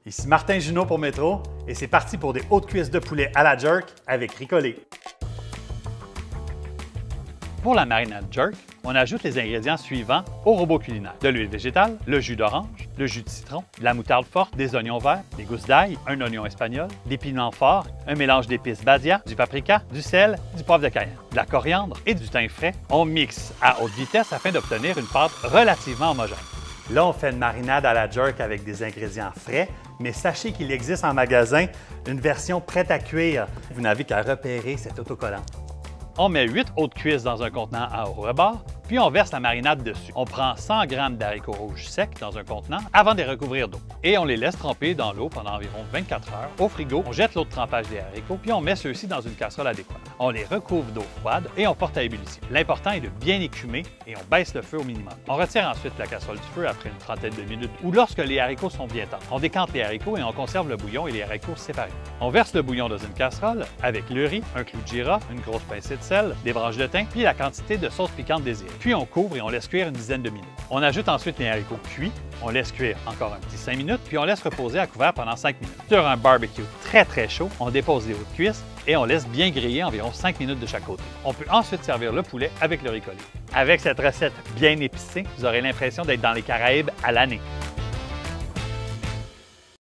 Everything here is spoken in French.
Ici Martin Junot pour Métro et c'est parti pour des hautes cuisses de poulet à la jerk avec Ricolé. Pour la marinade jerk, on ajoute les ingrédients suivants au robot culinaire. De l'huile végétale, le jus d'orange, le jus de citron, de la moutarde forte, des oignons verts, des gousses d'ail, un oignon espagnol, des piments forts, un mélange d'épices basia, du paprika, du sel, du poivre de Cayenne, de la coriandre et du thym frais. On mixe à haute vitesse afin d'obtenir une pâte relativement homogène. Là, on fait une marinade à la jerk avec des ingrédients frais, mais sachez qu'il existe en magasin une version prête à cuire. Vous n'avez qu'à repérer cet autocollant. On met 8 hautes cuisses dans un contenant à haut rebord, puis on verse la marinade dessus. On prend 100 g d'haricots rouges secs dans un contenant avant de les recouvrir d'eau. Et on les laisse tremper dans l'eau pendant environ 24 heures. Au frigo, on jette l'eau de trempage des haricots, puis on met ceux-ci dans une casserole adéquate. On les recouvre d'eau froide et on porte à ébullition. L'important est de bien écumer et on baisse le feu au minimum. On retire ensuite la casserole du feu après une trentaine de minutes ou lorsque les haricots sont bien tendres. On décante les haricots et on conserve le bouillon et les haricots séparés. On verse le bouillon dans une casserole avec le riz, un clou de girofle, une grosse pincée de sel, des branches de thym, puis la quantité de sauce piquante désirée. Puis on couvre et on laisse cuire une dizaine de minutes. On ajoute ensuite les haricots cuits, on laisse cuire encore un petit 5 minutes, puis on laisse reposer à couvert pendant 5 minutes. Sur un barbecue très chaud, on dépose les hautes cuisses et on laisse bien griller environ 5 minutes de chaque côté. On peut ensuite servir le poulet avec le ricolé. Avec cette recette bien épicée, vous aurez l'impression d'être dans les Caraïbes à l'année.